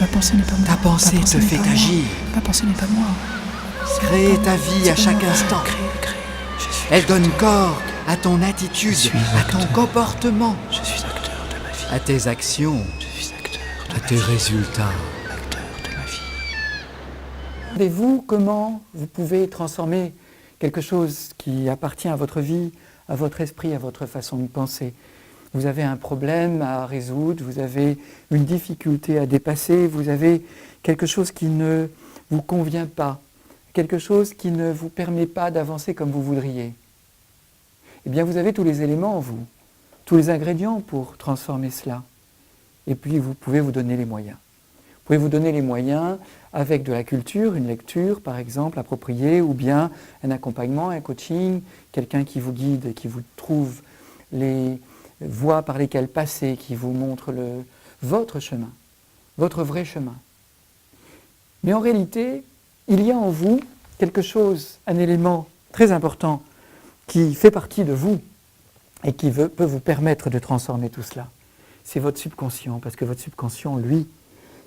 pensée n'est pas moi. Ta pensée te fait agir. Ma pensée n'est pas moi. Créer ta vie à chaque instant. Elle donne corps à ton attitude, à ton comportement, Je suis acteur de ma vie. à tes actions, Je suis acteur de à ma tes vie. résultats. Acteur de ma vie. Savez-vous comment vous pouvez transformer quelque chose qui appartient à votre vie, à votre esprit, à votre façon de penser? Vous avez un problème à résoudre, vous avez une difficulté à dépasser, vous avez quelque chose qui ne vous convient pas, quelque chose qui ne vous permet pas d'avancer comme vous voudriez. Eh bien, vous avez tous les éléments en vous, tous les ingrédients pour transformer cela. Et puis, vous pouvez vous donner les moyens. Vous pouvez vous donner les moyens avec de la culture, une lecture par exemple appropriée, ou bien un accompagnement, un coaching, quelqu'un qui vous guide, qui vous trouve les voies par lesquelles passer, qui vous montre votre chemin, votre vrai chemin. Mais en réalité, il y a en vous quelque chose, un élément très important qui fait partie de vous et qui peut vous permettre de transformer tout cela. C'est votre subconscient, parce que votre subconscient, lui,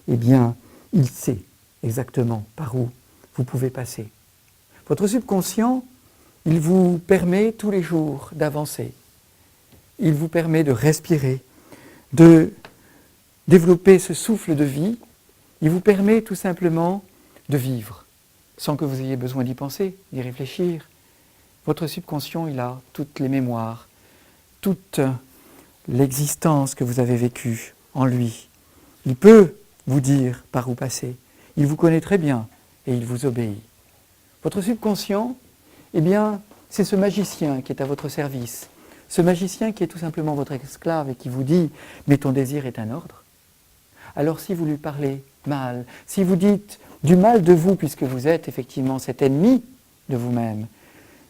eh bien, il sait exactement par où vous pouvez passer. Votre subconscient, il vous permet tous les jours d'avancer. Il vous permet de respirer, de développer ce souffle de vie. Il vous permet tout simplement de vivre, sans que vous ayez besoin d'y penser, d'y réfléchir. Votre subconscient, il a toutes les mémoires, toute l'existence que vous avez vécue en lui. Il peut vous dire par où passer. Il vous connaît très bien et il vous obéit. Votre subconscient, eh bien, c'est ce magicien qui est à votre service. Ce magicien qui est tout simplement votre esclave et qui vous dit « mais ton désir est un ordre ». Alors si vous lui parlez mal, si vous dites du mal de vous puisque vous êtes effectivement cet ennemi de vous-même,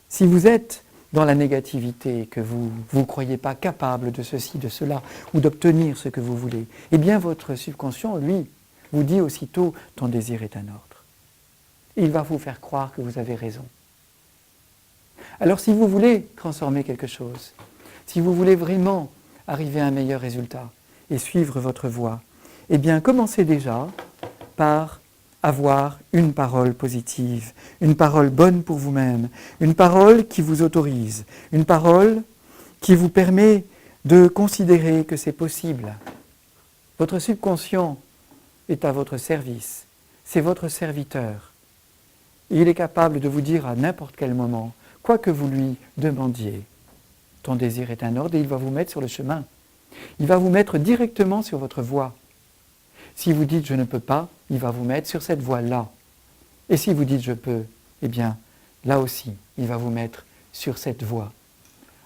si vous êtes dans la négativité, que vous ne croyez pas capable de ceci, de cela, ou d'obtenir ce que vous voulez, eh bien votre subconscient, lui, vous dit aussitôt « ton désir est un ordre ». Il va vous faire croire que vous avez raison. Alors si vous voulez transformer quelque chose, si vous voulez vraiment arriver à un meilleur résultat et suivre votre voie, eh bien commencez déjà par avoir une parole positive, une parole bonne pour vous-même, une parole qui vous autorise, une parole qui vous permet de considérer que c'est possible. Votre subconscient est à votre service, c'est votre serviteur. Il est capable de vous dire à n'importe quel moment, quoi que vous lui demandiez, ton désir est un ordre et il va vous mettre sur le chemin. Il va vous mettre directement sur votre voie. Si vous dites « je ne peux pas », il va vous mettre sur cette voie-là. Et si vous dites « je peux », eh bien, là aussi, il va vous mettre sur cette voie.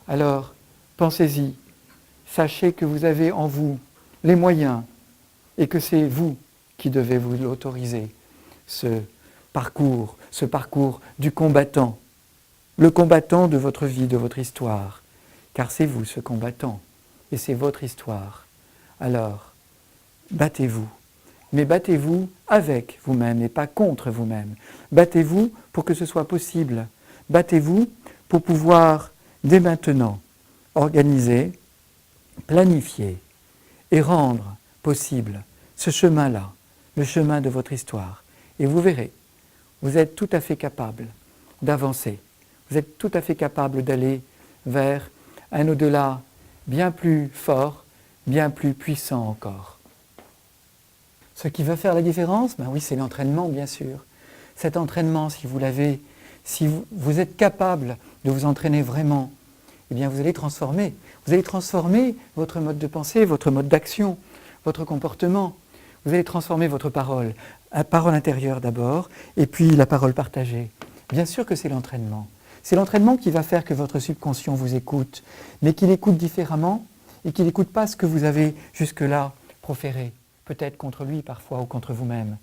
Alors, pensez-y, sachez que vous avez en vous les moyens et que c'est vous qui devez vous l'autoriser, ce parcours du combattant, le combattant de votre vie, de votre histoire. Car c'est vous ce combattant, et c'est votre histoire. Alors, battez-vous. Mais battez-vous avec vous-même et pas contre vous-même. Battez-vous pour que ce soit possible. Battez-vous pour pouvoir, dès maintenant, organiser, planifier et rendre possible ce chemin-là, le chemin de votre histoire. Et vous verrez, vous êtes tout à fait capable d'avancer. Vous êtes tout à fait capable d'aller vers un au-delà bien plus fort, bien plus puissant encore. Ce qui va faire la différence, ben oui, c'est l'entraînement, bien sûr. Cet entraînement, si vous l'avez, si vous êtes capable de vous entraîner vraiment, eh bien vous allez transformer. Vous allez transformer votre mode de pensée, votre mode d'action, votre comportement. Vous allez transformer votre parole. La parole intérieure d'abord, et puis la parole partagée. Bien sûr que c'est l'entraînement. C'est l'entraînement qui va faire que votre subconscient vous écoute, mais qu'il écoute différemment et qu'il n'écoute pas ce que vous avez jusque-là proféré. Peut-être contre lui parfois ou contre vous-même.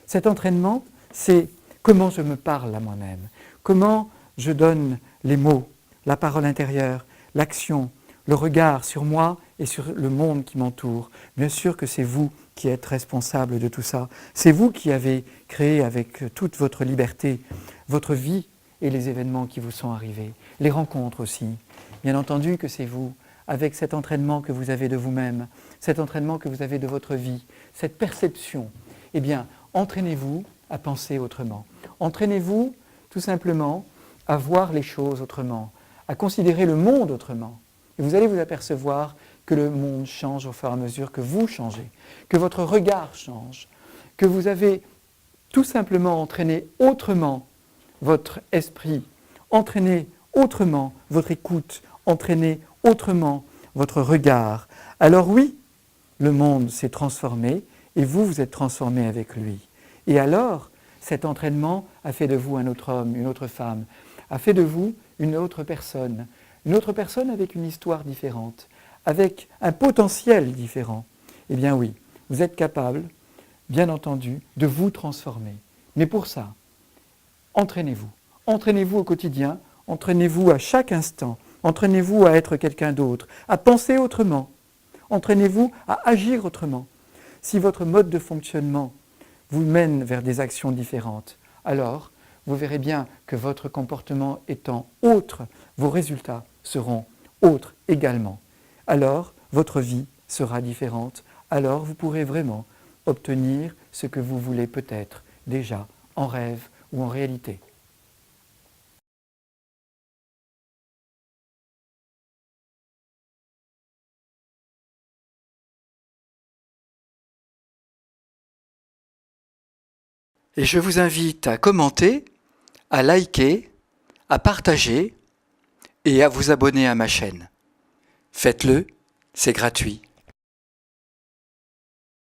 Cet entraînement, c'est comment je me parle à moi-même, comment je donne les mots, la parole intérieure, l'action, le regard sur moi et sur le monde qui m'entoure. Bien sûr que c'est vous qui êtes responsable de tout ça. C'est vous qui avez créé avec toute votre liberté votre vie et les événements qui vous sont arrivés, les rencontres aussi. Bien entendu que c'est vous, avec cet entraînement que vous avez de vous-même, cet entraînement que vous avez de votre vie, cette perception, Eh bien, entraînez-vous à penser autrement. Entraînez-vous tout simplement à voir les choses autrement, à considérer le monde autrement. Et vous allez vous apercevoir que le monde change au fur et à mesure que vous changez, que votre regard change, que vous avez tout simplement entraîné autrement votre esprit, entraîné autrement votre écoute, entraîné autrement votre regard. Alors oui, le monde s'est transformé et vous, vous êtes transformé avec lui. Et alors, cet entraînement a fait de vous un autre homme, une autre femme, a fait de vous une autre personne avec une histoire différente, avec un potentiel différent. Eh bien oui, vous êtes capable, bien entendu, de vous transformer. Mais pour ça, entraînez-vous. Entraînez-vous au quotidien, entraînez-vous à chaque instant, entraînez-vous à être quelqu'un d'autre, à penser autrement, entraînez-vous à agir autrement. Si votre mode de fonctionnement vous mène vers des actions différentes, alors vous verrez bien que votre comportement étant autre, vos résultats seront autres également. Alors, votre vie sera différente, alors vous pourrez vraiment obtenir ce que vous voulez peut-être déjà en rêve ou en réalité. Et je vous invite à commenter, à liker, à partager et à vous abonner à ma chaîne. Faites-le, c'est gratuit.